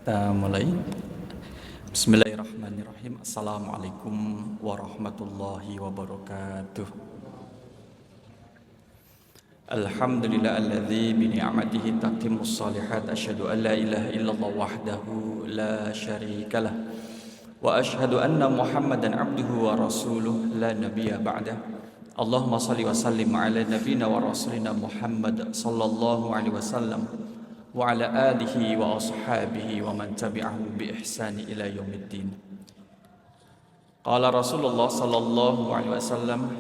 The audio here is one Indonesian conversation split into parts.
Kita mulai. Bismillahirrahmanirrahim. Assalamualaikum warahmatullahi wabarakatuh. Alhamdulillahilladzi bi ni'matihi tatimmus shalihat. Asyhadu an la ilaha illallah wahdahu la syarikalah. Wa asyhadu anna Muhammadan abduhu wa rasuluh la nabiyya ba'dah. Allahumma shalli wa sallim ala nabiyyina wa rasulina Muhammad sallallahu alaihi wasallam wa ala alihi wa ashabihi wa man tabi'ahum bi ihsani ila yaumiddin. Qala Rasulullah sallallahu alaihi wasallam,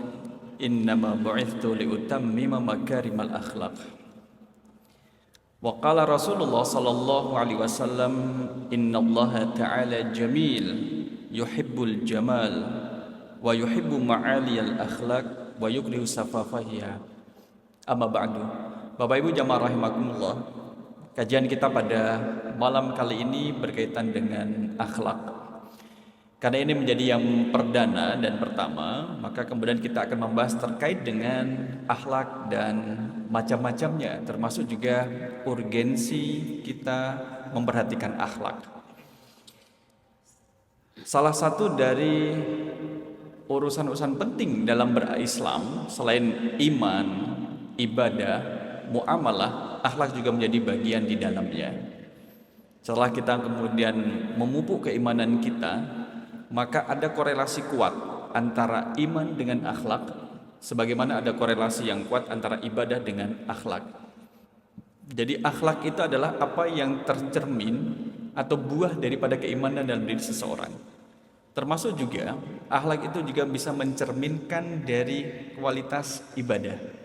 innama bu'ithtu liutammima makarimal akhlaq. Wa qala Rasulullah sallallahu alaihi wasallam, innallaha ta'ala jamil yuhibbul jamal wa yuhibbu ma'aliyal akhlaq wa yukrihu safafahiya. Amma ba'du. Bapak Ibu jamaah rahimakumullah, kajian kita pada malam kali ini berkaitan dengan akhlak. Karena ini menjadi yang perdana dan pertama, maka kemudian kita akan membahas terkait dengan akhlak dan macam-macamnya, termasuk juga urgensi kita memperhatikan akhlak. Salah satu dari urusan-urusan penting dalam berislam selain iman, ibadah, muamalah, akhlak juga menjadi bagian di dalamnya. Setelah kita kemudian memupuk keimanan kita, maka ada korelasi kuat antara iman dengan akhlak, sebagaimana ada korelasi yang kuat antara ibadah dengan akhlak. Jadi akhlak itu adalah apa yang tercermin atau buah daripada keimanan dalam diri seseorang. Termasuk juga akhlak itu juga bisa mencerminkan dari kualitas ibadah.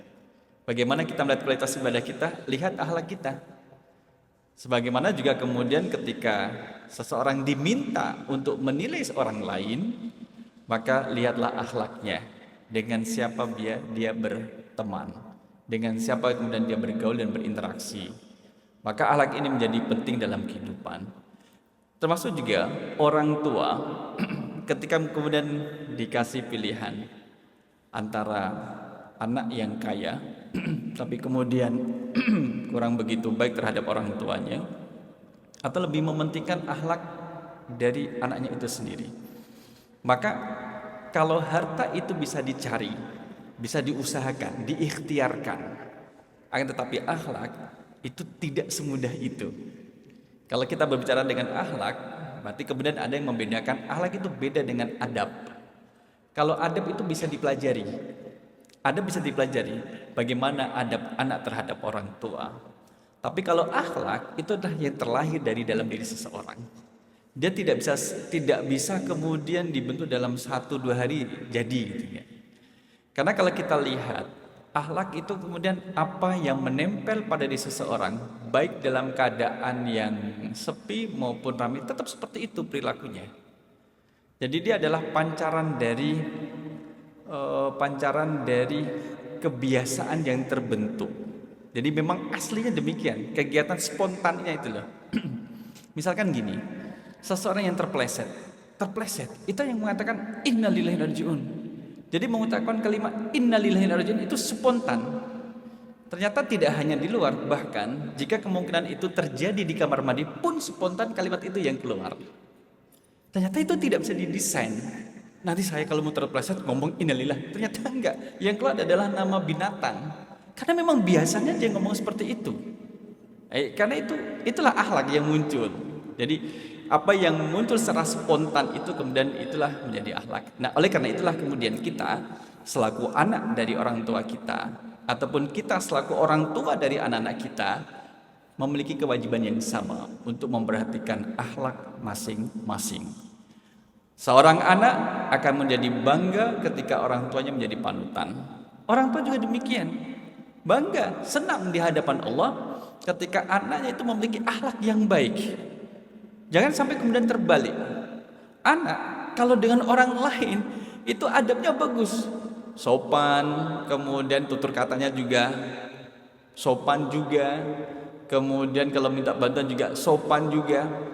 Bagaimana kita melihat kualitas ibadah kita? Lihat akhlak kita. Sebagaimana juga kemudian ketika seseorang diminta untuk menilai seorang lain, maka lihatlah akhlaknya. Dengan siapa dia berteman, dengan siapa kemudian dia bergaul dan berinteraksi. Maka akhlak ini menjadi penting dalam kehidupan. Termasuk juga orang tua ketika kemudian dikasih pilihan antara anak yang kaya tapi kemudian kurang begitu baik terhadap orang tuanya, atau lebih mementingkan akhlak dari anaknya itu sendiri. Maka kalau harta itu bisa dicari, bisa diusahakan, diikhtiarkan, akan tetapi akhlak itu tidak semudah itu. Kalau kita berbicara dengan akhlak, berarti kemudian ada yang membedakan akhlak itu beda dengan adab. Kalau adab itu bisa dipelajari, adab bisa dipelajari, bagaimana adab anak terhadap orang tua. Tapi kalau akhlak itu adalah yang terlahir dari dalam diri seseorang. Dia tidak bisa kemudian dibentuk dalam 1-2 hari jadi gitu ya. Karena kalau kita lihat akhlak itu kemudian apa yang menempel pada diri seseorang, baik dalam keadaan yang sepi maupun ramai, tetap seperti itu perilakunya. Jadi dia adalah pancaran dari kebiasaan yang terbentuk. Jadi memang aslinya demikian, kegiatan spontannya itu loh. Misalkan gini, seseorang yang terpleset, itu yang mengatakan innalillahi wa inna ilaihi raji'un. Jadi mengucapkan kalimat innalillahi wa inna ilaihi raji'un itu spontan. Ternyata tidak hanya di luar, bahkan jika kemungkinan itu terjadi di kamar mandi pun spontan kalimat itu yang keluar. Ternyata itu tidak bisa didesain. Nanti saya kalau mau terpleset ngomong innalillahi, ternyata enggak. Yang keluar adalah nama binatang. Karena memang biasanya dia ngomong seperti itu. Karena itulah akhlak yang muncul. Jadi apa yang muncul secara spontan itu kemudian itulah menjadi akhlak. Nah, oleh karena itulah kemudian kita selaku anak dari orang tua kita, ataupun kita selaku orang tua dari anak-anak kita, memiliki kewajiban yang sama untuk memperhatikan akhlak masing-masing. Seorang anak akan menjadi bangga ketika orang tuanya menjadi panutan. Orang tua juga demikian. Bangga, senang di hadapan Allah ketika anaknya itu memiliki akhlak yang baik. Jangan sampai kemudian terbalik. Anak kalau dengan orang lain itu adabnya bagus, sopan, kemudian tutur katanya juga sopan juga, kemudian kalau minta bantuan juga sopan juga.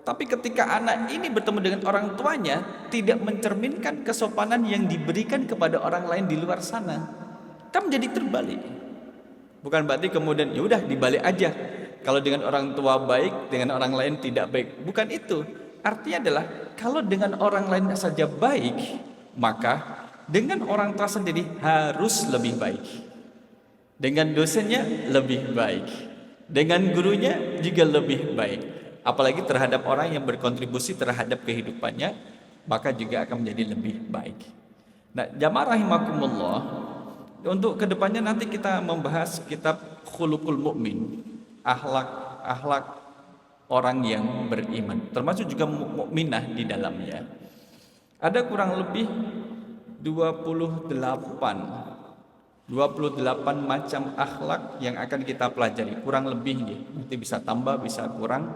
Tapi ketika anak ini bertemu dengan orang tuanya, tidak mencerminkan kesopanan yang diberikan kepada orang lain di luar sana, kan menjadi terbalik. Bukan berarti kemudian ya udah dibalik aja. Kalau dengan orang tua baik, dengan orang lain tidak baik. Bukan itu. Artinya adalah kalau dengan orang lain saja baik, maka dengan orang tua sendiri harus lebih baik. Dengan dosennya lebih baik. Dengan gurunya juga lebih baik. Apalagi terhadap orang yang berkontribusi terhadap kehidupannya, maka juga akan menjadi lebih baik. Nah, jamaah rahimakumullah, untuk kedepannya nanti kita membahas kitab Khuluqul Mukmin, akhlak orang yang beriman, termasuk juga mukminah di dalamnya. Ada kurang lebih 28 macam akhlak yang akan kita pelajari, kurang lebih nih. Nanti bisa tambah, bisa kurang,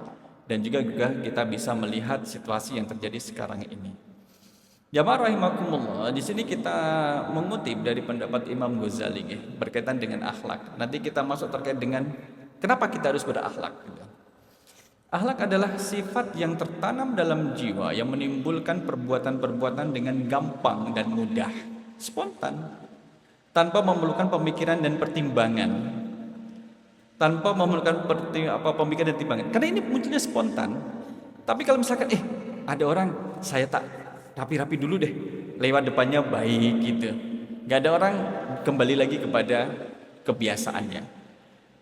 dan juga kita bisa melihat situasi yang terjadi sekarang ini. Jamaah rahimakumullah, di sini kita mengutip dari pendapat Imam Ghazali berkaitan dengan akhlak. Nanti kita masuk terkait dengan kenapa kita harus berakhlak. Akhlak adalah sifat yang tertanam dalam jiwa yang menimbulkan perbuatan-perbuatan dengan gampang dan mudah, spontan, tanpa memerlukan pemikiran dan pertimbangan. Tanpa memerlukan pemikiran dan pertimbangan. Karena ini munculnya spontan. Tapi kalau misalkan ada orang saya tak rapi-rapi dulu deh, lewat depannya baik gitu, gak ada orang, kembali lagi kepada kebiasaannya.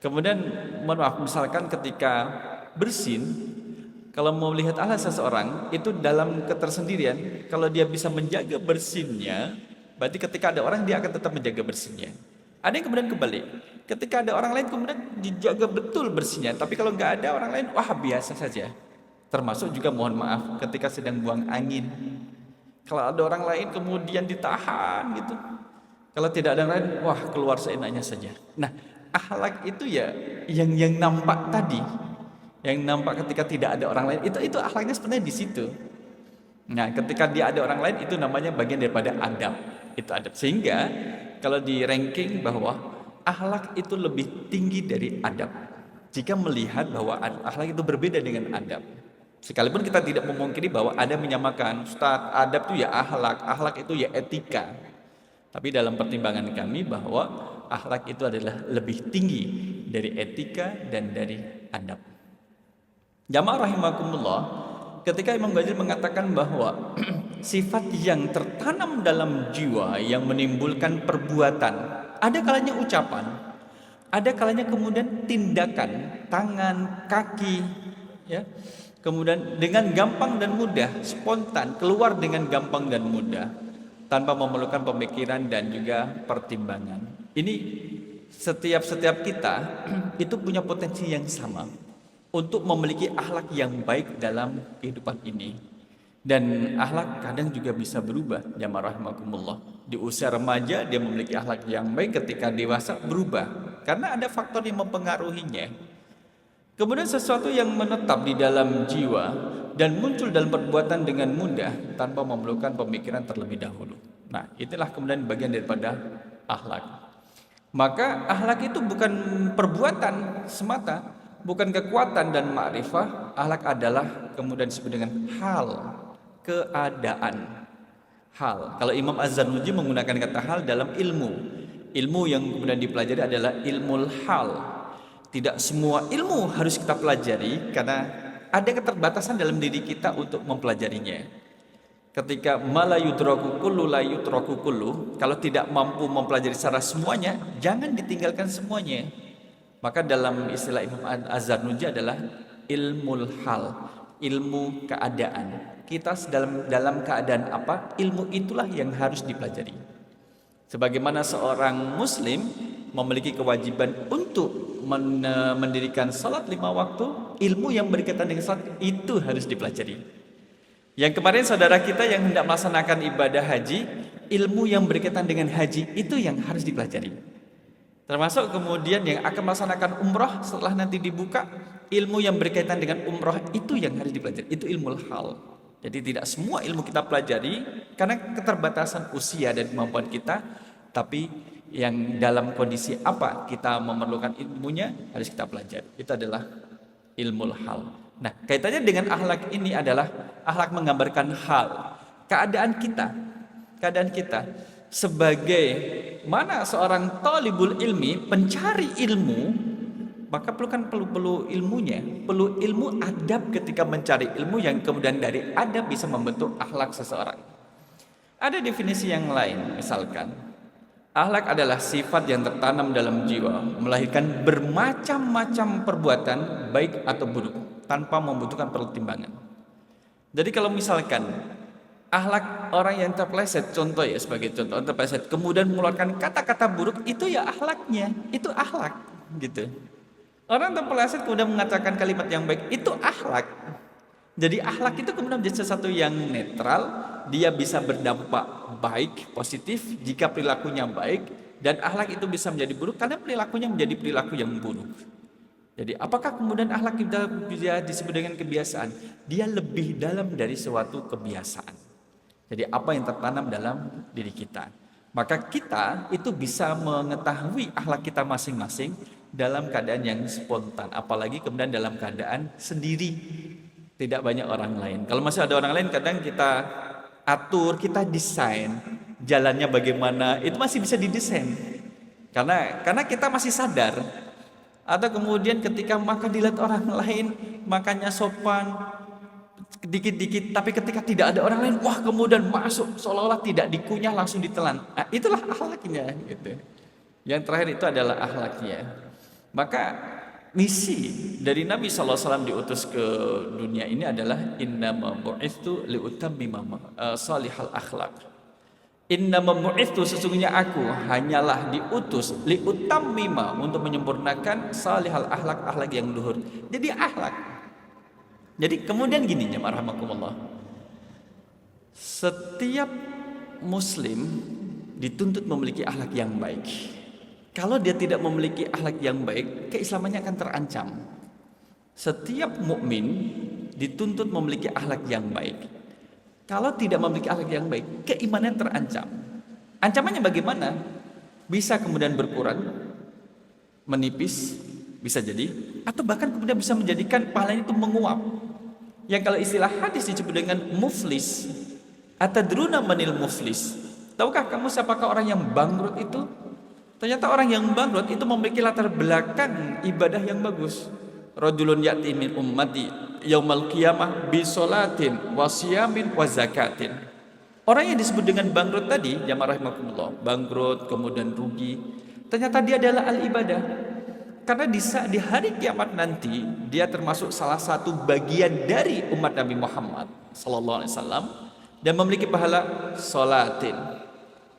Kemudian mohon maaf, misalkan ketika bersin, kalau mau melihat akhlak seseorang itu dalam ketersendirian, kalau dia bisa menjaga bersinnya, berarti ketika ada orang dia akan tetap menjaga bersinnya. Ada yang kemudian kebalik, ketika ada orang lain kemudian dijaga betul bersinnya, tapi kalau nggak ada orang lain, wah biasa saja. Termasuk juga mohon maaf ketika sedang buang angin, kalau ada orang lain kemudian ditahan gitu, kalau tidak ada orang lain, wah keluar seenaknya saja. Nah, akhlak itu ya yang nampak tadi, yang nampak ketika tidak ada orang lain, itu akhlaknya sebenarnya di situ. Nah, ketika dia ada orang lain, itu namanya bagian daripada adab. Itu adab. Sehingga kalau di ranking bahwa akhlak itu lebih tinggi dari adab, jika melihat bahwa akhlak itu berbeda dengan adab. Sekalipun kita tidak memungkiri bahwa ada menyamakan, Ustaz, adab itu ya akhlak itu ya etika. Tapi dalam pertimbangan kami bahwa akhlak itu adalah lebih tinggi dari etika dan dari adab. Jamaah rahimakumullah, ketika Imam Ghazali mengatakan bahwa sifat yang tertanam dalam jiwa yang menimbulkan perbuatan, ada kalanya ucapan, ada kalanya kemudian tindakan, tangan, kaki, ya. Kemudian dengan gampang dan mudah, spontan, keluar dengan gampang dan mudah, tanpa memerlukan pemikiran dan juga pertimbangan. Ini setiap kita itu punya potensi yang sama untuk memiliki akhlak yang baik dalam kehidupan ini. Dan akhlak kadang juga bisa berubah, jamaah rahimakumullah. Di usia remaja dia memiliki akhlak yang baik, ketika dewasa berubah karena ada faktor yang mempengaruhinya. Kemudian sesuatu yang menetap di dalam jiwa dan muncul dalam perbuatan dengan mudah tanpa memerlukan pemikiran terlebih dahulu. Nah, itulah kemudian bagian daripada akhlak. Maka akhlak itu bukan perbuatan semata, bukan kekuatan dan ma'rifah. Akhlak adalah kemudian disebut dengan hal, keadaan. Hal. Kalau Imam Az-Zarnuji menggunakan kata hal dalam ilmu. Ilmu yang kemudian dipelajari adalah ilmul hal. Tidak semua ilmu harus kita pelajari karena ada keterbatasan dalam diri kita untuk mempelajarinya. Ketika malayudraku kullu la yutraku kullu, kalau tidak mampu mempelajari secara semuanya, jangan ditinggalkan semuanya. Maka dalam istilah Imam Az-Zarnuji adalah ilmul hal, ilmu keadaan. Kita dalam keadaan apa? Ilmu itulah yang harus dipelajari. Sebagaimana seorang muslim memiliki kewajiban untuk mendirikan salat 5 waktu, ilmu yang berkaitan dengan salat itu harus dipelajari. Yang kemarin saudara kita yang hendak melaksanakan ibadah haji, ilmu yang berkaitan dengan haji itu yang harus dipelajari. Termasuk kemudian yang akan melaksanakan umrah setelah nanti dibuka, ilmu yang berkaitan dengan umrah itu yang harus dipelajari. Itu ilmu hal. Jadi tidak semua ilmu kita pelajari karena keterbatasan usia dan kemampuan kita, tapi yang dalam kondisi apa kita memerlukan ilmunya harus kita pelajari. Itu adalah ilmu hal. Nah, kaitannya dengan akhlak ini adalah akhlak menggambarkan hal, keadaan kita sebagai mana seorang talibul ilmi, pencari ilmu, maka perlu ilmunya, perlu ilmu adab ketika mencari ilmu yang kemudian dari adab bisa membentuk akhlak seseorang. Ada definisi yang lain, misalkan akhlak adalah sifat yang tertanam dalam jiwa, melahirkan bermacam-macam perbuatan baik atau buruk tanpa membutuhkan pertimbangan. Jadi kalau misalkan akhlak orang yang terpeleset, contoh ya sebagai contoh terpeleset, kemudian mengeluarkan kata-kata buruk, itu ya akhlaknya, itu akhlak gitu. Orang terpeleset kemudian mengatakan kalimat yang baik, itu akhlak. Jadi akhlak itu kemudian menjadi sesuatu yang netral, dia bisa berdampak baik, positif jika perilakunya baik, dan akhlak itu bisa menjadi buruk karena perilakunya menjadi perilaku yang buruk. Jadi apakah kemudian akhlak kita bisa disebut dengan kebiasaan? Dia lebih dalam dari suatu kebiasaan. Jadi apa yang tertanam dalam diri kita. Maka kita itu bisa mengetahui akhlak kita masing-masing dalam keadaan yang spontan, apalagi kemudian dalam keadaan sendiri, tidak banyak orang lain. Kalau masih ada orang lain, kadang kita atur, kita desain jalannya bagaimana, itu masih bisa didesain. Karena kita masih sadar. Atau kemudian ketika makan dilihat orang lain, makannya sopan, dikit-dikit, tapi ketika tidak ada orang lain, wah kemudian masuk seolah-olah tidak dikunyah, langsung ditelan. Nah, itulah akhlaknya gitu. Yang terakhir itu adalah akhlaknya. Maka misi dari Nabi SAW diutus ke dunia ini adalah innama bu'itsu liutammima salihal akhlak. Innama bu'itsu, sesungguhnya aku hanyalah diutus liutammima, untuk menyempurnakan salihal akhlak, akhlak yang luhur. Jadi akhlak. Jadi kemudian gini ya marhamakumullah. Setiap muslim dituntut memiliki akhlak yang baik. Kalau dia tidak memiliki akhlak yang baik, keislamannya akan terancam. Setiap mukmin dituntut memiliki akhlak yang baik. Kalau tidak memiliki akhlak yang baik, keimanan terancam. Ancamannya bagaimana? Bisa kemudian berkurang, menipis, bisa jadi, atau bahkan kemudian bisa menjadikan pahalanya itu menguap. Yang kalau istilah hadis disebut dengan muflis. Atadruna manil muflis? Tahukah kamu siapakah orang yang bangkrut itu? Ternyata orang yang bangkrut itu memiliki latar belakang ibadah yang bagus. Rajulun ya'ti min ummati yaumal qiyamah bi sholatin wa siyamin wa zakatin. Orang yang disebut dengan bangkrut tadi, jamaah rahimakumullah, bangkrut kemudian rugi, ternyata dia adalah al-ibadah. Karena di hari kiamat nanti dia termasuk salah satu bagian dari umat Nabi Muhammad sallallahu alaihi wasallam dan memiliki pahala sholatin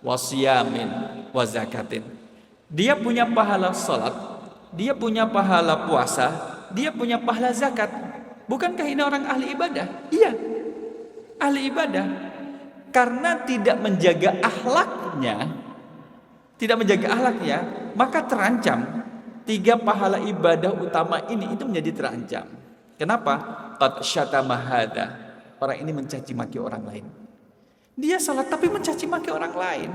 wa siyamin wa zakatin. Dia punya pahala salat, dia punya pahala puasa, dia punya pahala zakat. Bukankah ini orang ahli ibadah? Iya, ahli ibadah. Karena tidak menjaga akhlaknya, maka terancam. 3 pahala ibadah utama ini itu menjadi terancam. Kenapa? Qad syatama hadza. Orang ini mencaci maki orang lain. Dia salat tapi mencaci maki orang lain.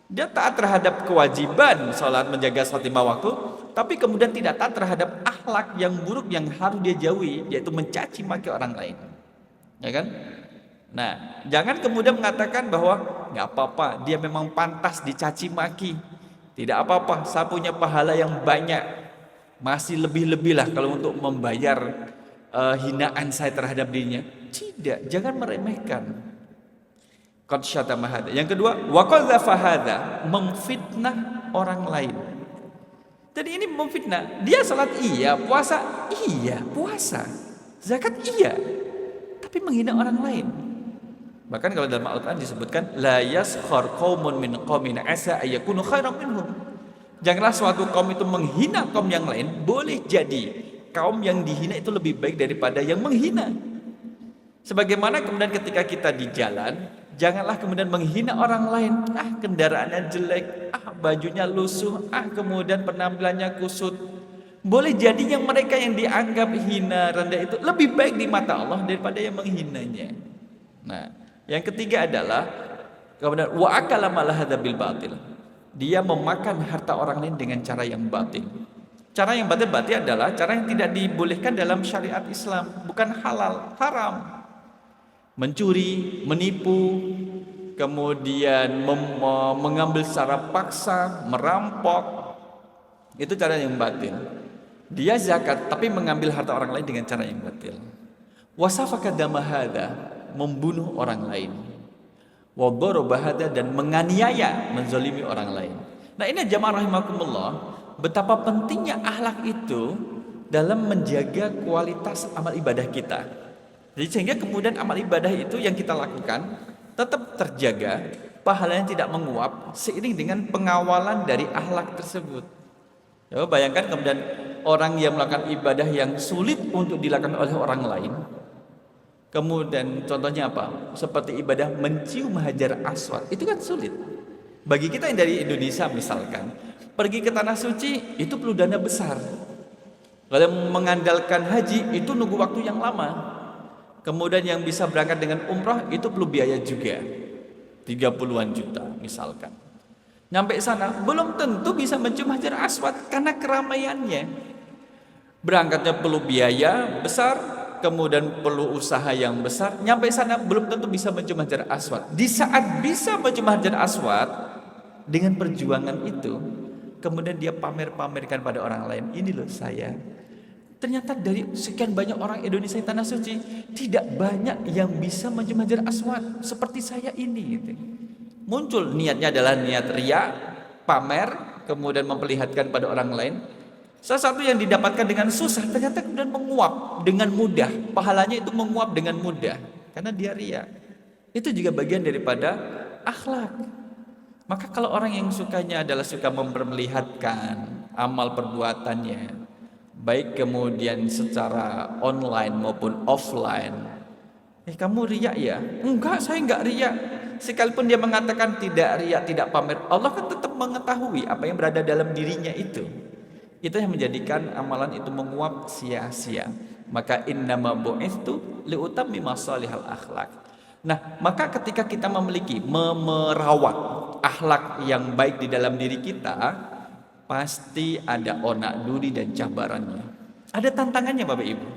Dia taat terhadap kewajiban salat, menjaga salat 5 waktu, tapi kemudian tidak taat terhadap akhlak yang buruk yang harus dia jauhi, yaitu mencaci maki orang lain. Ya kan? Nah, jangan kemudian mengatakan bahwa nggak apa-apa, dia memang pantas dicaci maki. Tidak apa-apa, saya punya pahala yang banyak. Masih lebih-lebih lah kalau untuk membayar hinaan saya terhadap dirinya. Tidak, jangan meremehkan. Qad syatama hadza. Yang kedua, wa qadzafa hadza, memfitnah orang lain. Jadi ini memfitnah. Dia salat iya, puasa iya, puasa. Zakat iya. Tapi menghina orang lain. Bahkan kalau dalam Al-Qur'an disebutkan la yaskhar qaumun min qaumin asa ayyakunu khairan minhum. Janganlah suatu kaum itu menghina kaum yang lain, boleh jadi kaum yang dihina itu lebih baik daripada yang menghina. Sebagaimana kemudian ketika kita di jalan, janganlah kemudian menghina orang lain. Kendaraannya jelek, bajunya lusuh, kemudian penampilannya kusut. Boleh jadi yang mereka yang dianggap hina, rendah itu lebih baik di mata Allah daripada yang menghinanya. Nah, yang ketiga adalah kemudian wa akala mal hadza bil batil. Dia memakan harta orang lain dengan cara yang batil. Cara yang batil berarti adalah cara yang tidak dibolehkan dalam syariat Islam, bukan halal, haram. Mencuri, menipu, kemudian mengambil secara paksa, merampok, itu cara yang batil. Dia zakat tapi mengambil harta orang lain dengan cara yang batil. Wasafaka dama hadza, membunuh orang lain. Wa daraba hadza, dan menganiaya, menzalimi orang lain. Nah, ini jamaah rahimakumullah, betapa pentingnya akhlak itu dalam menjaga kualitas amal ibadah kita. Jadi sehingga kemudian amal ibadah itu yang kita lakukan tetap terjaga, pahalanya tidak menguap seiring dengan pengawalan dari akhlak tersebut. Ya, bayangkan kemudian orang yang melakukan ibadah yang sulit untuk dilakukan oleh orang lain. Kemudian contohnya apa? Seperti ibadah mencium hajar aswad, itu kan sulit. Bagi kita yang dari Indonesia misalkan, pergi ke tanah suci itu perlu dana besar. Kalau mengandalkan haji itu nunggu waktu yang lama. Kemudian yang bisa berangkat dengan umrah itu perlu biaya juga 30-an juta misalkan. Nyampe sana belum tentu bisa mencium hajar aswad karena keramaiannya. Berangkatnya perlu biaya besar, kemudian perlu usaha yang besar. Nyampe sana belum tentu bisa mencium hajar aswad. Di saat bisa mencium hajar aswad dengan perjuangan itu, kemudian dia pamer-pamerkan pada orang lain, ini loh saya. Ternyata dari sekian banyak orang Indonesia di tanah suci, tidak banyak yang bisa mencium hajar aswad seperti saya ini gitu. Muncul niatnya adalah niat riya, pamer, kemudian memperlihatkan pada orang lain. Salah satu yang didapatkan dengan susah ternyata kemudian menguap dengan mudah. Pahalanya itu menguap dengan mudah karena dia riya. Itu juga bagian daripada akhlak. Maka kalau orang yang sukanya adalah suka memperlihatkan amal perbuatannya, baik kemudian secara online maupun offline, kamu riya ya? Enggak, saya enggak riya. Sekalipun dia mengatakan tidak riya, tidak pamer, Allah kan tetap mengetahui apa yang berada dalam dirinya itu. Itu yang menjadikan amalan itu menguap sia-sia. Maka innama bu'itsu liutammima shalihal akhlak. Nah, maka ketika kita memiliki merawat akhlak yang baik di dalam diri kita, pasti ada onak duri dan cabarannya. Ada tantangannya Bapak Ibu.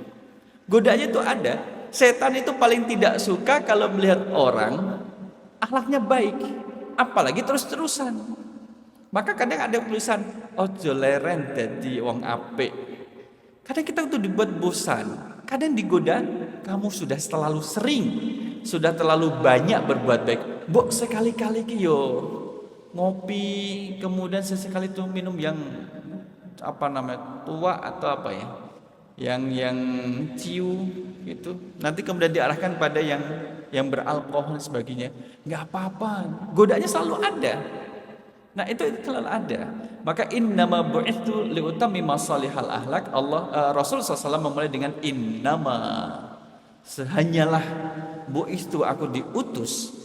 Godaannya itu ada. Setan itu paling tidak suka kalau melihat orang akhlaknya baik, apalagi terus-terusan. Maka kadang ada tulisan ojo leren dadi wong apik. Kadang kita itu dibuat bosan. Kadang digoda, kamu sudah terlalu sering, sudah terlalu banyak berbuat baik. Mbok sekali-kali ki yo ngopi, kemudian sesekali itu minum yang apa namanya, tua atau apa ya, yang ciu gitu. Nanti kemudian diarahkan pada yang beralkohol dan sebagainya. Nggak apa-apa, godaannya selalu ada. Nah itu selalu ada. Maka innama bu'itsu liutammima shalihal akhlak. Rasul SAW memulai dengan innama, hanyalah bu'itsu, aku diutus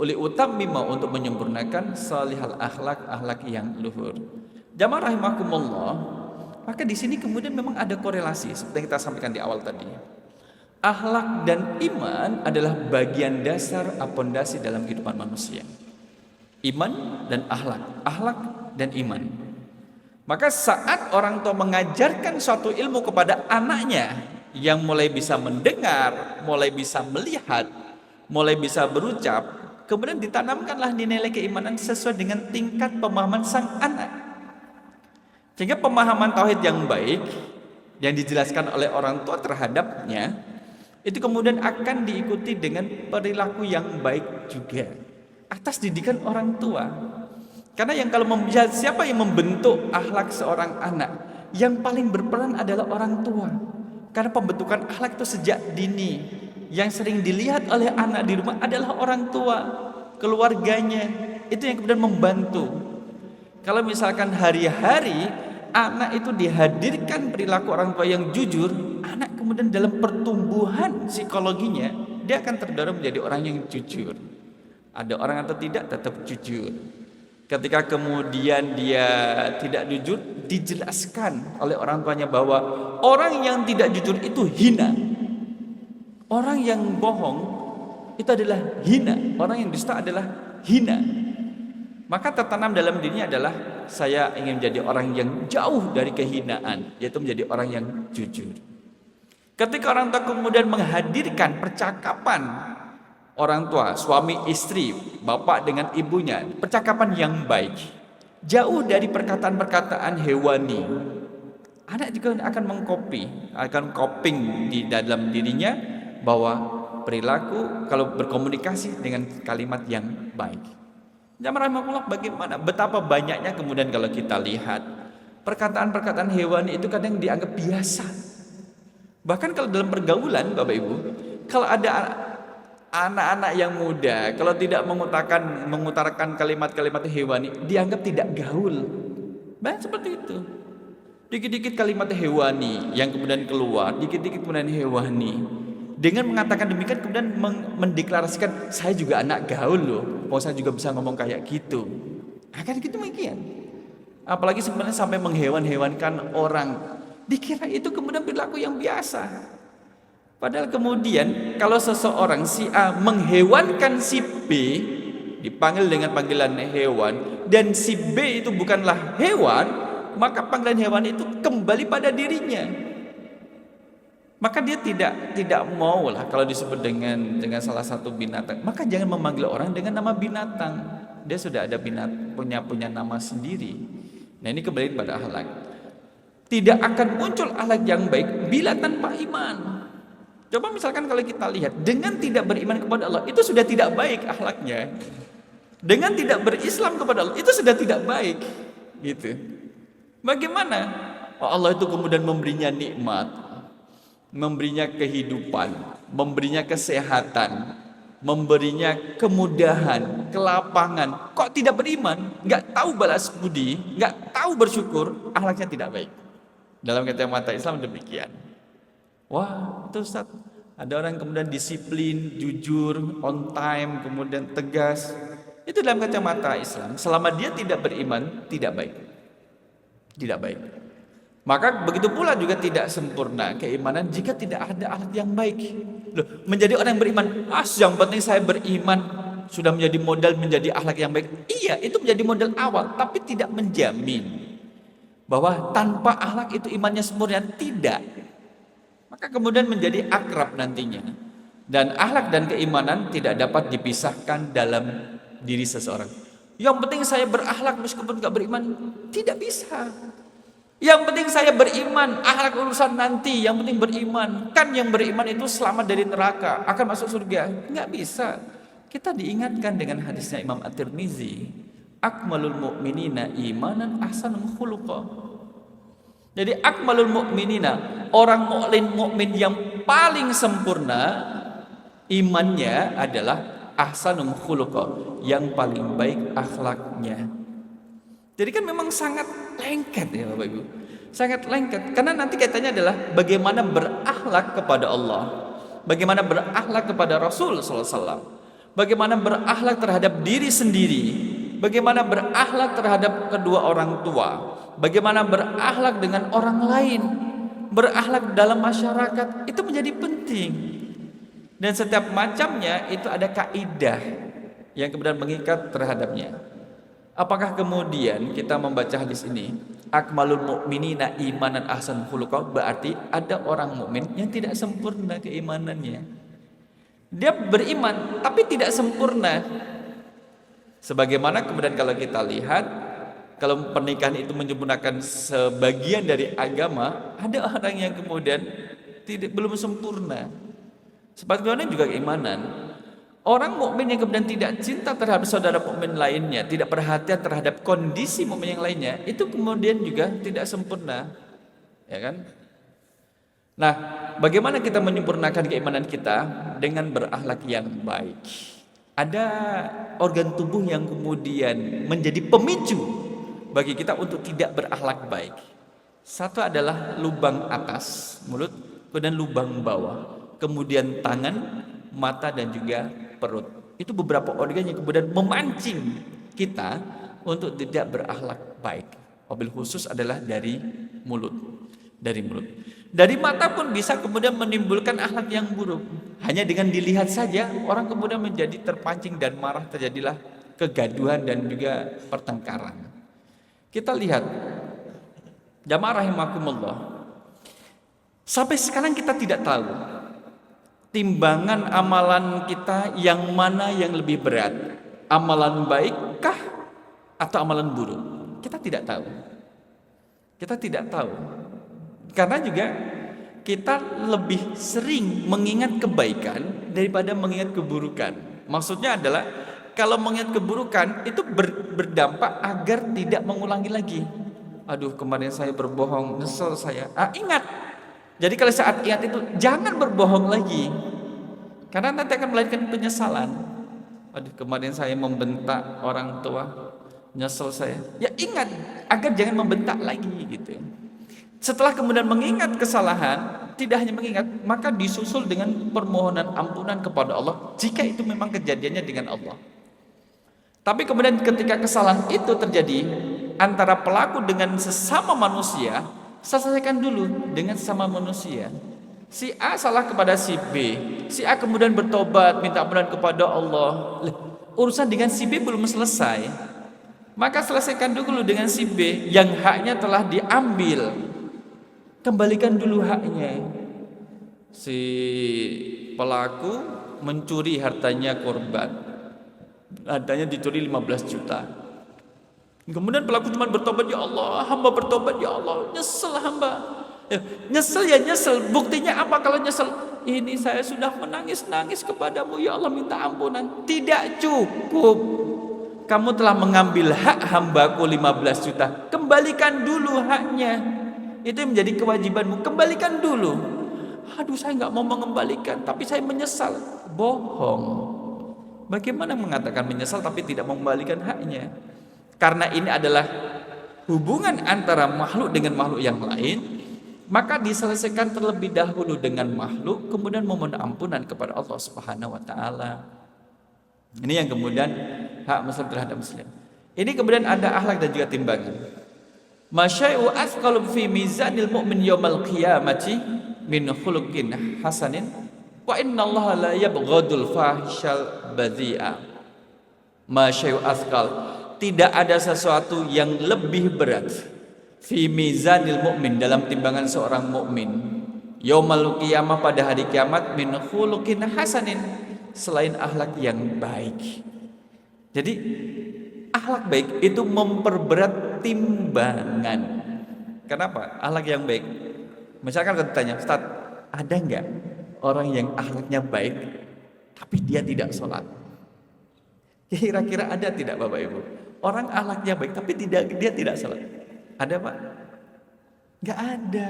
liutammima, untuk menyempurnakan salihal akhlak, akhlak yang luhur. Jamaah rahimakumullah, maka di sini kemudian memang ada korelasi seperti yang kita sampaikan di awal tadi. Akhlak dan iman adalah bagian dasar pondasi dalam kehidupan manusia. Iman dan akhlak, akhlak dan iman. Maka saat orang tua mengajarkan suatu ilmu kepada anaknya yang mulai bisa mendengar, mulai bisa melihat, mulai bisa berucap, kemudian ditanamkanlah nilai keimanan sesuai dengan tingkat pemahaman sang anak. Sehingga pemahaman tauhid yang baik yang dijelaskan oleh orang tua terhadapnya itu kemudian akan diikuti dengan perilaku yang baik juga atas didikan orang tua. Karena yang kalau siapa yang membentuk akhlak seorang anak, yang paling berperan adalah orang tua. Karena pembentukan akhlak itu sejak dini, yang sering dilihat oleh anak di rumah adalah orang tua, keluarganya. Itu yang kemudian membantu. Kalau misalkan hari-hari anak itu dihadirkan perilaku orang tua yang jujur, anak kemudian dalam pertumbuhan psikologinya dia akan terdorong menjadi orang yang jujur. Ada orang atau tidak tetap jujur. Ketika kemudian dia tidak jujur, dijelaskan oleh orang tuanya bahwa orang yang tidak jujur itu hina. Orang yang bohong itu adalah hina. Orang yang dusta adalah hina. Maka tertanam dalam dirinya adalah saya ingin menjadi orang yang jauh dari kehinaan, yaitu menjadi orang yang jujur. Ketika orang tua kemudian menghadirkan percakapan orang tua, suami istri, bapak dengan ibunya, percakapan yang baik, jauh dari perkataan-perkataan hewani, Anak juga akan akan coping di dalam dirinya bahwa perilaku kalau berkomunikasi dengan kalimat yang baik. Jamaah rahimahullah, bagaimana betapa banyaknya kemudian kalau kita lihat perkataan-perkataan hewani itu kadang dianggap biasa. Bahkan kalau dalam pergaulan Bapak Ibu, kalau ada anak-anak yang muda kalau tidak mengutarakan kalimat-kalimat hewani dianggap tidak gaul. Banyak seperti itu. Dikit-dikit kalimat hewani yang kemudian keluar, dikit-dikit kemudian hewani. Dengan mengatakan demikian kemudian mendeklarasikan saya juga anak gaul loh. Mau saya juga bisa ngomong kayak gitu. Akan gitu demikian. Apalagi sebenarnya sampai menghewan-hewankan orang. Dikira itu kemudian perilaku yang biasa. Padahal kemudian kalau seseorang si A menghewankan si B, dipanggil dengan panggilan hewan, dan si B itu bukanlah hewan, maka panggilan hewan itu kembali pada dirinya. Maka dia tidak mau lah kalau disebut dengan salah satu binatang. Maka jangan memanggil orang dengan nama binatang. Dia sudah ada punya nama sendiri. Nah, ini kembali pada akhlak. Tidak akan muncul akhlak yang baik bila tanpa iman. Coba misalkan kalau kita lihat dengan tidak beriman kepada Allah itu sudah tidak baik akhlaknya. Dengan tidak berislam kepada Allah itu sudah tidak baik. Gitu. Bagaimana? Allah itu kemudian memberinya nikmat, memberinya kehidupan, memberinya kesehatan, memberinya kemudahan, kelapangan. Kok tidak beriman? Nggak tahu balas budi, nggak tahu bersyukur, akhlaknya tidak baik. Dalam kacamata Islam demikian. Wah, itu Ustaz, ada orang kemudian disiplin, jujur, on time, kemudian tegas. Itu dalam kacamata Islam. Selama dia tidak beriman, tidak baik. Tidak baik. Maka begitu pula juga tidak sempurna keimanan jika tidak ada akhlak yang baik. Loh, menjadi orang yang beriman, yang penting saya beriman, sudah menjadi modal menjadi akhlak yang baik. Iya, itu menjadi modal awal, tapi tidak menjamin bahwa tanpa akhlak itu imannya sempurna. Tidak. Maka kemudian menjadi akrab nantinya. Dan akhlak dan keimanan tidak dapat dipisahkan dalam diri seseorang. Yang penting saya berakhlak meskipun gak beriman, tidak bisa. Yang penting saya beriman, akhlak urusan nanti, yang penting beriman. Kan yang beriman itu selamat dari neraka, akan masuk surga. Nggak bisa. Kita diingatkan dengan hadisnya Imam At-Tirmizi, akmalul mu'minina imanan ahsanul khuluqa. Jadi akmalul mu'minina, orang mukmin yang paling sempurna imannya adalah ahsanul khuluqa, yang paling baik akhlaknya. Jadi kan memang sangat lengket ya Bapak Ibu. Sangat lengket. Karena nanti kaitannya adalah bagaimana berakhlak kepada Allah. Bagaimana berakhlak kepada Rasul SAW. Bagaimana berakhlak terhadap diri sendiri. Bagaimana berakhlak terhadap kedua orang tua. Bagaimana berakhlak dengan orang lain. Berakhlak dalam masyarakat. Itu menjadi penting. Dan setiap macamnya itu ada kaidah yang kemudian mengikat terhadapnya. Apakah kemudian kita membaca hadis ini, akmalul mu'minina imanan ahsan khuluqa, berarti ada orang mukmin yang tidak sempurna keimanannya. Dia beriman tapi tidak sempurna. Sebagaimana kemudian kalau kita lihat, kalau pernikahan itu menyempurnakan sebagian dari agama, ada orang yang kemudian belum sempurna. Sebagaimana juga keimanan. Orang mukmin yang kemudian tidak cinta terhadap saudara mukmin lainnya, tidak perhatian terhadap kondisi mukmin yang lainnya, itu kemudian juga tidak sempurna, ya kan? Nah, bagaimana kita menyempurnakan keimanan kita dengan berakhlak yang baik? Ada organ tubuh yang kemudian menjadi pemicu bagi kita untuk tidak berakhlak baik. Satu adalah lubang atas mulut, kemudian lubang bawah, kemudian tangan, mata dan juga perut. Itu beberapa organ yang kemudian memancing kita untuk tidak berakhlak baik. Wabil khusus adalah dari mulut. Dari mulut. Dari mata pun bisa kemudian menimbulkan akhlak yang buruk. Hanya dengan dilihat saja orang kemudian menjadi terpancing dan marah, terjadilah kegaduhan dan juga pertengkaran. Kita lihat jamaah rahimakumullah. Sampai sekarang kita tidak tahu timbangan amalan kita yang mana yang lebih berat, amalan baikkah atau amalan buruk? Kita tidak tahu. Kita tidak tahu. Karena juga kita lebih sering mengingat kebaikan daripada mengingat keburukan. Maksudnya adalah kalau mengingat keburukan itu berdampak agar tidak mengulangi lagi. Aduh, kemarin saya berbohong, nyesel saya. Ingat. Jadi kalau saat ingat itu jangan berbohong lagi. Karena nanti akan melahirkan penyesalan. Aduh, kemarin saya membentak orang tua, nyesel saya. Ya ingat agar jangan membentak lagi gitu. Setelah kemudian mengingat kesalahan, tidak hanya mengingat, maka disusul dengan permohonan ampunan kepada Allah jika itu memang kejadiannya dengan Allah. Tapi kemudian ketika kesalahan itu terjadi antara pelaku dengan sesama manusia, selesaikan dulu dengan sesama manusia. Si A salah kepada si B, si A kemudian bertobat minta ampunan kepada Allah. Urusan dengan si B belum selesai, maka selesaikan dulu dengan si B yang haknya telah diambil. Kembalikan dulu haknya. Si pelaku mencuri hartanya korban, hartanya dicuri 15 juta. Kemudian pelaku cuma bertobat, ya Allah, hamba bertobat, ya Allah, nyesel hamba. Nyesel ya nyesel. Buktinya apa kalau nyesel? Ini saya sudah menangis-nangis kepadamu, ya Allah, minta ampunan. Tidak cukup. Kamu telah mengambil hak hambaku 15 juta. Kembalikan dulu haknya. Itu yang menjadi kewajibanmu. Kembalikan dulu. Aduh, saya nggak mau mengembalikan, tapi saya menyesal. Bohong. Bagaimana mengatakan menyesal tapi tidak mau mengembalikan haknya? Karena ini adalah hubungan antara makhluk dengan makhluk yang lain, maka diselesaikan terlebih dahulu dengan makhluk, kemudian memohon ampunan kepada Allah Subhanahu wa taala. Ini yang kemudian hak muslim terhadap muslim. Ini kemudian ada akhlak dan juga timbangan. Masyai'u athqalu fi mizanil mu'min yaumal qiyamati min khuluqin hasanin wa innallaha la yabghadul fahsyal badhi'a. Masyai'u athqal, tidak ada sesuatu yang lebih berat fi mizanil mu'min, dalam timbangan seorang mukmin, yaumal qiyamah, pada hari kiamat, min khuluqin hasanin, selain akhlak yang baik. Jadi akhlak baik itu memperberat timbangan. Kenapa? Akhlak yang baik. Misalkan kita tanya, Ustaz, ada nggak orang yang akhlaknya baik tapi dia tidak sholat? Kira-kira ada tidak Bapak Ibu? Orang akhlaknya baik tapi dia tidak sholat. Ada Pak? Nggak ada.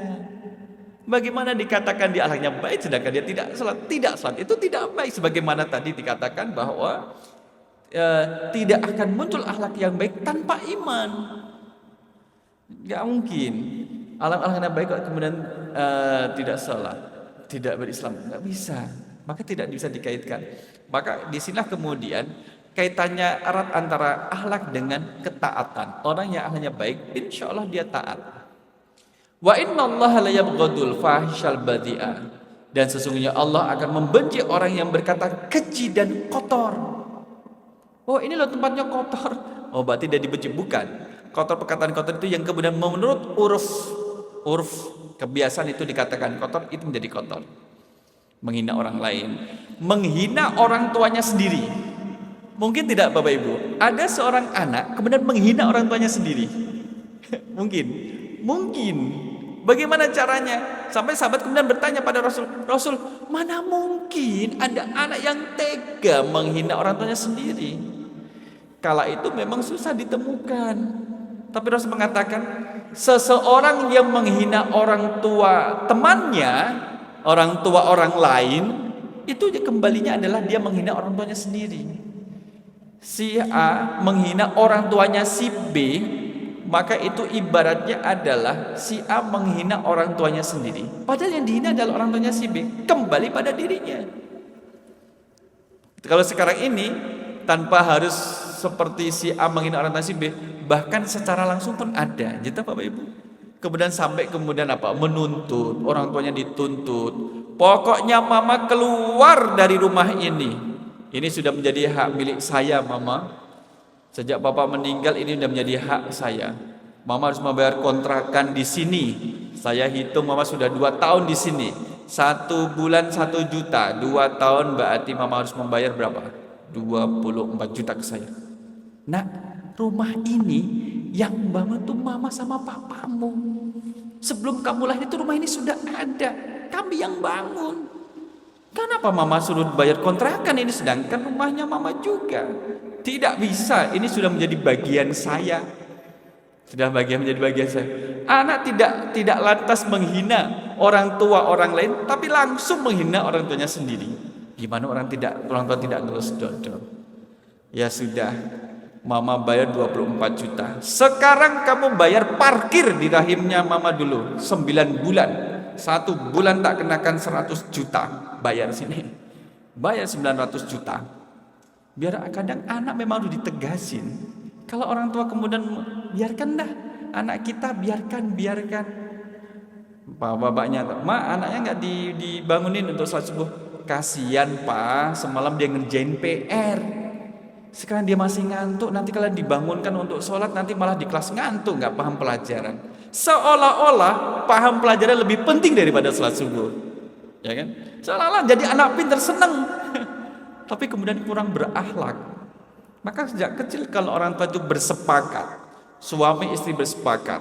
Bagaimana dikatakan dia akhlaknya baik sedangkan dia tidak sholat? Tidak sholat itu tidak baik. Sebagaimana tadi dikatakan bahwa tidak akan muncul akhlak yang baik tanpa iman. Gak mungkin akhlak yang baik kemudian tidak sholat, tidak berislam, nggak bisa. Maka tidak bisa dikaitkan. Maka disinilah kemudian kaitannya erat antara akhlak dengan ketaatan. Orang yang akhlaknya baik, insya Allah dia taat. Wa innallaha la yabghadul fahisyal badhi'a, dan sesungguhnya Allah akan membenci orang yang berkata keji dan kotor. Oh, ini loh tempatnya kotor. Oh, berarti dia dibenci. Bukan. Kotor, perkataan kotor itu yang kemudian menurut uruf kebiasaan itu dikatakan kotor, itu menjadi kotor. Menghina orang lain, menghina orang tuanya sendiri. Mungkin tidak Bapak Ibu, ada seorang anak kemudian menghina orang tuanya sendiri. Mungkin. Bagaimana caranya? Sampai sahabat kemudian bertanya pada Rasul, mana mungkin ada anak yang tega menghina orang tuanya sendiri? Kala itu memang susah ditemukan. Tapi Rasul mengatakan, seseorang yang menghina orang tua temannya, orang tua orang lain, itu kembalinya adalah dia menghina orang tuanya sendiri. Si A menghina orang tuanya si B, maka itu ibaratnya adalah si A menghina orang tuanya sendiri. Padahal yang dihina adalah orang tuanya si B, kembali pada dirinya. Kalau sekarang ini tanpa harus seperti si A menghina orang tuanya si B, bahkan secara langsung pun ada, gitu Bapak Ibu. Kemudian sampai kemudian apa? Menuntut, orang tuanya dituntut. Pokoknya mama keluar dari rumah ini. Ini sudah menjadi hak milik saya, mama. Sejak Bapak meninggal ini sudah menjadi hak saya. Mama harus membayar kontrakan di sini. Saya hitung mama sudah 2 tahun di sini. 1 bulan 1 juta, 2 tahun berarti mama harus membayar berapa? 24 juta ke saya. Nah, rumah ini yang bangun tuh mama sama papamu. Sebelum kamu lahir itu rumah ini sudah ada. Kami yang bangun. Kenapa mama suruh bayar kontrakan ini sedangkan rumahnya mama juga? Tidak bisa, ini sudah menjadi bagian saya. Sudah menjadi bagian saya. Anak tidak lantas menghina orang tua orang lain, tapi langsung menghina orang tuanya sendiri. Gimana orang tua tidak ngelus dodol? Ya sudah, mama bayar 24 juta. Sekarang kamu bayar parkir di rahimnya mama dulu 9 bulan. 1 bulan tak kenakan 100 juta. Bayar sini. Bayar 900 juta. Biar kadang anak memang harus ditegasin. Kalau orang tua kemudian biarkan dah anak kita, biarkan. Bapaknya, anaknya nggak dibangunin untuk sholat subuh. Kasihan pak, semalam dia ngerjain PR. Sekarang dia masih ngantuk. Nanti kalau dibangunkan untuk sholat, nanti malah di kelas ngantuk, nggak paham pelajaran. Seolah-olah paham pelajaran lebih penting daripada sholat subuh, ya kan? Seolah-olah jadi anak pintar seneng, tapi kemudian kurang berakhlak. Maka sejak kecil kalau orang tua itu bersepakat, suami istri bersepakat,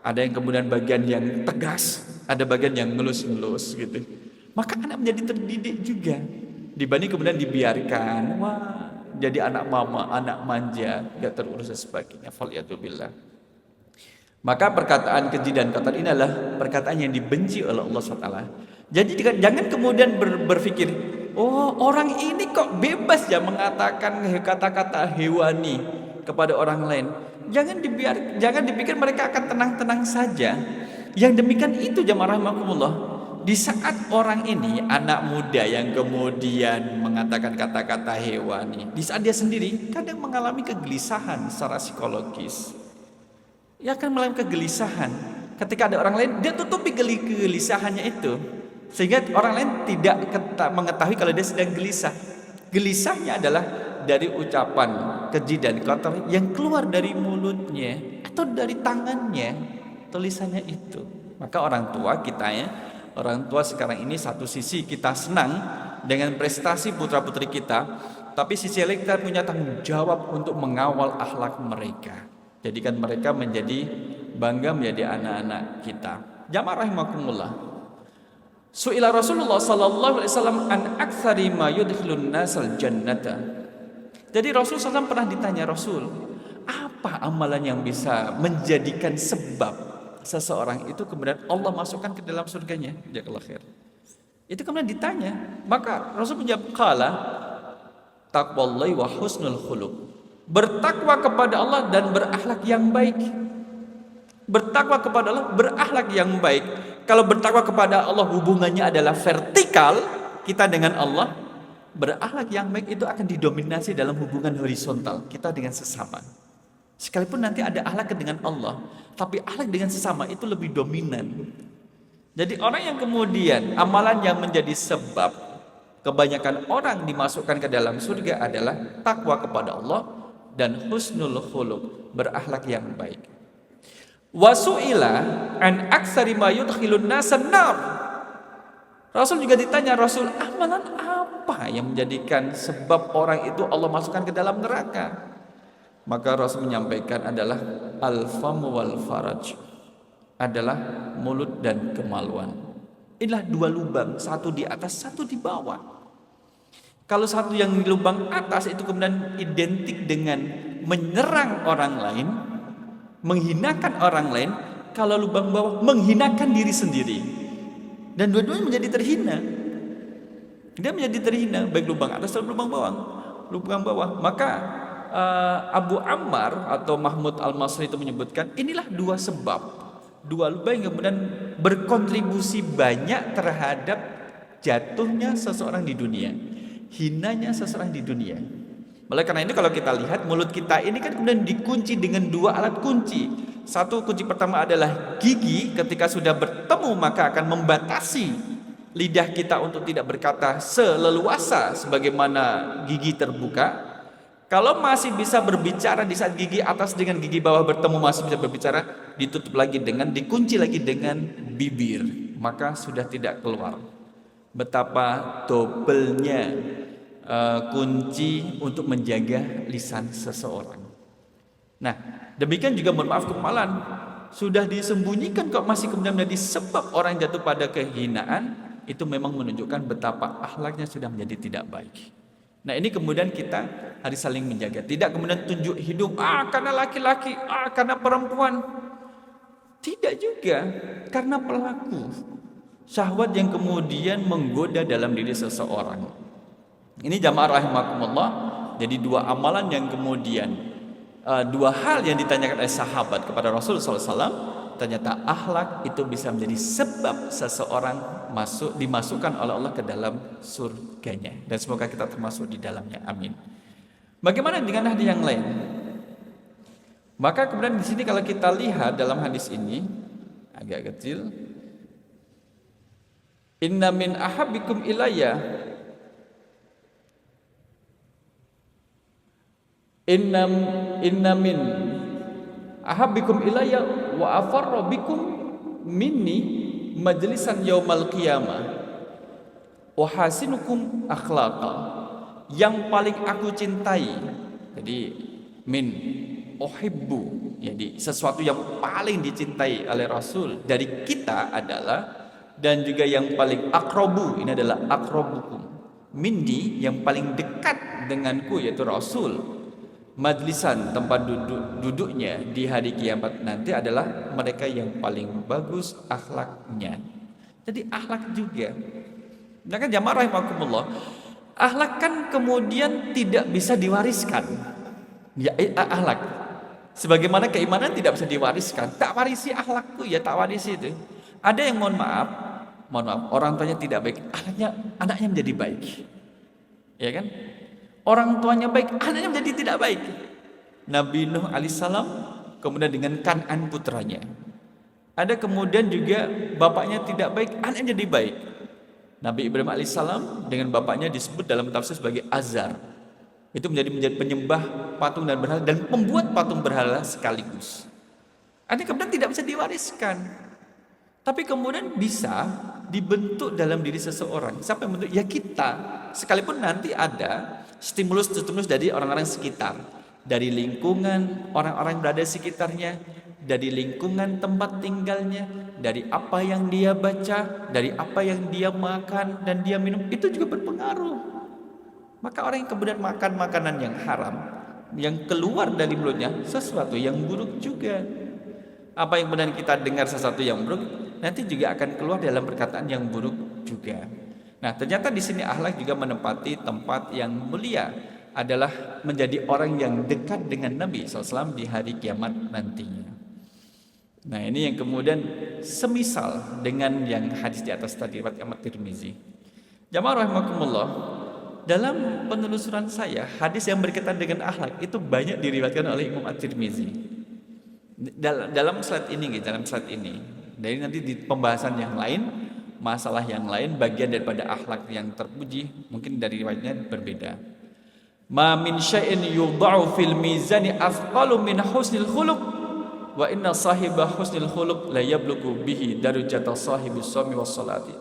ada yang kemudian bagian yang tegas, ada bagian yang ngelus-ngelus gitu, maka anak menjadi terdidik juga, dibanding kemudian dibiarkan, wah jadi anak mama, anak manja, gak terurus dan sebagainya. Faliyatubillah. Maka perkataan keji dan kotor ini adalah perkataan yang dibenci oleh Allah SWT. Jadi jangan kemudian berpikir, oh orang ini kok bebas ya mengatakan kata-kata hewani kepada orang lain. Jangan dipikir mereka akan tenang-tenang saja. Yang demikian itu jamaah rahimakumullah. Di saat orang ini anak muda yang kemudian mengatakan kata-kata hewani, di saat dia sendiri kadang mengalami kegelisahan secara psikologis. Ia akan mengalami kegelisahan. Ketika ada orang lain, dia tutupi kegelisahannya itu, sehingga orang lain tidak mengetahui kalau dia sedang gelisah. Gelisahnya adalah dari ucapan keji dan kotor yang keluar dari mulutnya atau dari tangannya, tulisannya itu. Maka orang tua kita ya, orang tua sekarang ini satu sisi kita senang dengan prestasi putra-putri kita, tapi sisi lain kita punya tanggung jawab untuk mengawal akhlak mereka. Jadikan mereka menjadi bangga menjadi anak-anak kita. Jamaah rahimakumullah. Su'ila Rasulullah sallallahu alaihi wasallam an aktsari ma yudkhilun nasal jannata. Jadi Rasul SAW pernah ditanya, Rasul, apa amalan yang bisa menjadikan sebab seseorang itu kemudian Allah masukkan ke dalam surganya? Jazakallahu khair. Itu kemudian ditanya, maka Rasul menjawab, qala taqwallahi wa husnul khuluq. Bertakwa kepada Allah dan berakhlak yang baik. Bertakwa kepada Allah, berakhlak yang baik. Kalau bertakwa kepada Allah hubungannya adalah vertikal, kita dengan Allah, berakhlak yang baik itu akan didominasi dalam hubungan horizontal kita dengan sesama. Sekalipun nanti ada akhlak dengan Allah, tapi akhlak dengan sesama itu lebih dominan. Jadi orang yang kemudian amalan yang menjadi sebab kebanyakan orang dimasukkan ke dalam surga adalah takwa kepada Allah dan husnul khuluq, berakhlak yang baik. Wasu'ila an aktsari ma yudkhilun nasan nar. Rasul juga ditanya, Rasul, amalan apa yang menjadikan sebab orang itu Allah masukkan ke dalam neraka? Maka Rasul menyampaikan adalah al-fam wal faraj, adalah mulut dan kemaluan. Inilah dua lubang, satu di atas, satu di bawah. Kalau satu yang di lubang atas itu kemudian identik dengan menyerang orang lain, menghinakan orang lain. Kalau lubang bawah menghinakan diri sendiri. Dan dua-duanya menjadi terhina. Dia menjadi terhina, baik lubang atas atau lubang bawah. Lubang bawah. Maka Abu Ammar atau Mahmud Al-Masri itu menyebutkan, inilah dua sebab, dua lubang yang kemudian berkontribusi banyak terhadap jatuhnya seseorang di dunia, hinanya seseorang di dunia. Oleh karena ini kalau kita lihat mulut kita ini kan kemudian dikunci dengan dua alat kunci. Satu kunci pertama adalah gigi, ketika sudah bertemu maka akan membatasi lidah kita untuk tidak berkata seleluasa sebagaimana gigi terbuka. Kalau masih bisa berbicara di saat gigi atas dengan gigi bawah bertemu masih bisa berbicara, ditutup lagi dengan, dikunci lagi dengan bibir, maka sudah tidak keluar. Betapa dobelnya kunci untuk menjaga lisan seseorang. Nah, demikian juga mohon maaf kemalan. sudah disembunyikan kok masih kemudian menjadi sebab orang jatuh pada kehinaan, itu memang menunjukkan betapa akhlaknya sudah menjadi tidak baik. Nah, ini kemudian kita harus saling menjaga. Tidak kemudian tunjuk hidup, karena laki-laki, karena perempuan. Tidak juga, karena pelaku syahwat yang kemudian menggoda dalam diri seseorang. Ini jamaah rahimakumullah. Jadi dua amalan yang kemudian dua hal yang ditanyakan oleh sahabat kepada Rasulullah SAW, ternyata akhlak itu bisa menjadi sebab seseorang dimasukkan oleh Allah ke dalam surganya, dan semoga kita termasuk di dalamnya, amin. Bagaimana dengan hadis yang lain? Maka kemudian di sini kalau kita lihat dalam hadis ini agak kecil, inna min ahabbikum ilayya Inna min ahabbikum ilayya wa afarra bikum minni majlisan yaumal qiyamah wa hasinukum akhlaqa. Yang paling aku cintai, jadi min uhibbu, jadi sesuatu yang paling dicintai oleh Rasul dari kita adalah, dan juga yang paling akrabu, ini adalah akrabukum minni, yang paling dekat denganku yaitu Rasul. Majlisan, tempat duduknya di hari kiamat nanti adalah mereka yang paling bagus akhlaknya. Jadi akhlak juga. Nah kan jamaah rahimakumullah, akhlak kan kemudian tidak bisa diwariskan. Ya, akhlak sebagaimana keimanan tidak bisa diwariskan. Tak warisi akhlakku, ya tak warisi itu. Ada yang mohon maaf, orang tuanya tidak baik, anaknya menjadi baik. Ya kan? Orang tuanya baik, anaknya menjadi tidak baik. Nabi Nuh alaihissalam kemudian dengan Kan'an putranya. Ada kemudian juga bapaknya tidak baik, anaknya jadi baik. Nabi Ibrahim alaihissalam dengan bapaknya disebut dalam tafsir sebagai Azar. Itu menjadi penyembah patung dan berhala, dan pembuat patung berhala sekaligus. Artinya kemudian tidak bisa diwariskan, tapi kemudian bisa dibentuk dalam diri seseorang. Siapa yang bentuk? Ya kita. Sekalipun nanti ada stimulus dari orang-orang sekitar, dari lingkungan orang-orang yang berada di sekitarnya, dari lingkungan tempat tinggalnya, dari apa yang dia baca, dari apa yang dia makan dan dia minum, itu juga berpengaruh. Maka orang yang kemudian makan makanan yang haram, yang keluar dari mulutnya sesuatu yang buruk juga. Apa yang kemudian kita dengar sesuatu yang buruk, nanti juga akan keluar dalam perkataan yang buruk juga. Nah, ternyata di sini akhlak juga menempati tempat yang mulia, adalah menjadi orang yang dekat dengan Nabi SAW di hari kiamat nantinya. Nah, ini yang kemudian semisal dengan yang hadis di atas tadi riwayat Ahmad Tirmizi. Jamaah rahimakumullah, dalam penelusuran saya, hadis yang berkaitan dengan akhlak itu banyak diriwayatkan oleh Imam At-Tirmizi. Dalam slide ini, dari nanti di pembahasan yang lain, masalah yang lain, bagian daripada akhlak yang terpuji, mungkin dari riwayatnya berbeda. Ma min syai'in yudha'u fil mizani athqalu min husnil khuluq wa inna sahiba husnil khuluq la yablughu bihi darajata sahibis shaumi was salati.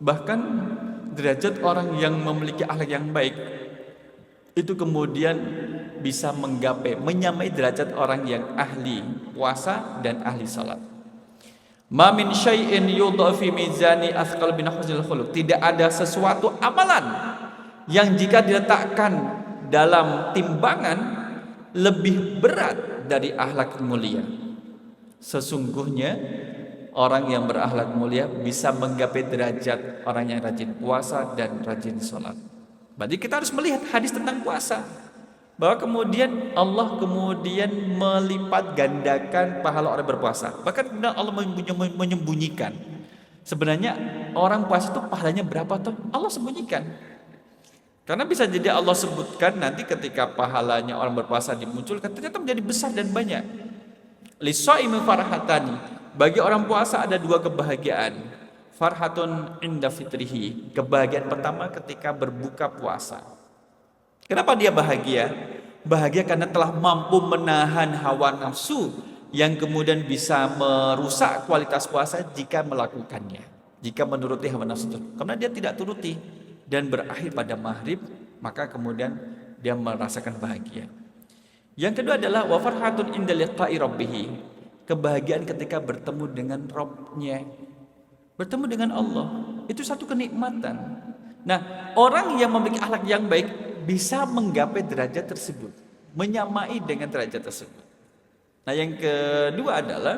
Bahkan derajat orang yang memiliki akhlak yang baik itu kemudian bisa menggapai, menyamai derajat orang yang ahli puasa dan ahli salat. Ma min syai'in yudha fi mizani athqal min husnil khuluq. Tidak ada sesuatu amalan yang jika diletakkan dalam timbangan lebih berat dari akhlak mulia. Sesungguhnya orang yang berakhlak mulia bisa menggapai derajat orang yang rajin puasa dan rajin salat. Berarti kita harus melihat hadis tentang puasa, bahwa kemudian Allah kemudian melipat gandakan pahala orang berpuasa. Bahkan kemudian Allah menyembunyikan. Sebenarnya orang puasa itu pahalanya berapa tuh? Allah sembunyikan. Karena bisa jadi Allah sebutkan nanti ketika pahalanya orang berpuasa dimunculkan, ternyata menjadi besar dan banyak. Lis-shaimi farhatani. Bagi orang puasa ada dua kebahagiaan. Farhatun inda fitrihi. Kebahagiaan pertama ketika berbuka puasa. Kenapa dia bahagia? Bahagia karena telah mampu menahan hawa nafsu yang kemudian bisa merusak kualitas puasa jika melakukannya, jika menuruti hawa nafsu itu. Karena dia tidak turuti dan berakhir pada maghrib, maka kemudian dia merasakan bahagia. Yang kedua adalah wa farhatun inda liqa'i rabbih. kebahagiaan ketika bertemu dengan Rabb-nya, bertemu dengan Allah. Itu satu kenikmatan. Nah, orang yang memiliki akhlak yang baik bisa menggapai derajat tersebut, menyamai dengan derajat tersebut. Nah, yang kedua adalah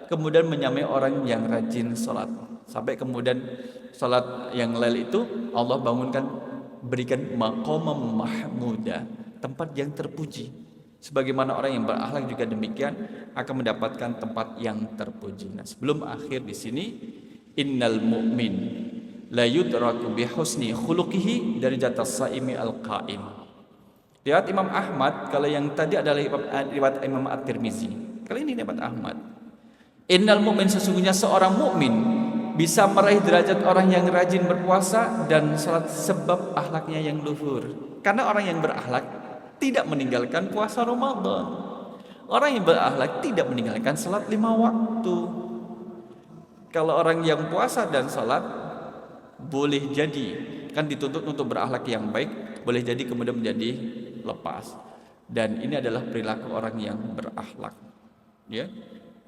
kemudian menyamai orang yang rajin sholat. Sampai kemudian sholat yang lail itu Allah bangunkan, berikan maqamam mahmuda, tempat yang terpuji. Sebagaimana orang yang berakhlak juga demikian akan mendapatkan tempat yang terpuji. Nah, sebelum akhir di sini, innal mu'min la yudraku bi husni khuluqihi darajatas saimi al-qaim. Riwayat Imam Ahmad, kalau yang tadi adalah riwayat Imam At-Tirmizi. Kali ini riwayat Ahmad. Innal mu'min, sesungguhnya seorang mukmin bisa meraih derajat orang yang rajin berpuasa dan salat sebab akhlaknya yang luhur. Karena orang yang berakhlak tidak meninggalkan puasa Ramadan. Orang yang berakhlak tidak meninggalkan salat 5 waktu. Kalau orang yang puasa dan salat boleh jadi kan dituntut untuk berakhlak yang baik, boleh jadi kemudian menjadi lepas. Dan ini adalah perilaku orang yang berakhlak, ya,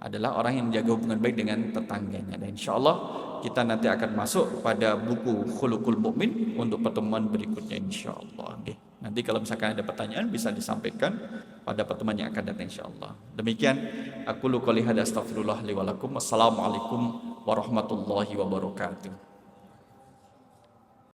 adalah orang yang menjaga hubungan baik dengan tetangganya. Dan insyaallah kita nanti akan masuk pada buku Khuluqul Mukmin untuk pertemuan berikutnya insyaallah. Okay. Nanti kalau misalkan ada pertanyaan bisa disampaikan pada pertemuan yang akan datang insyaallah. Demikian aku qouli hadza, astaghfirullah li wa lakum. Wassalamualaikum warahmatullahi wabarakatuh.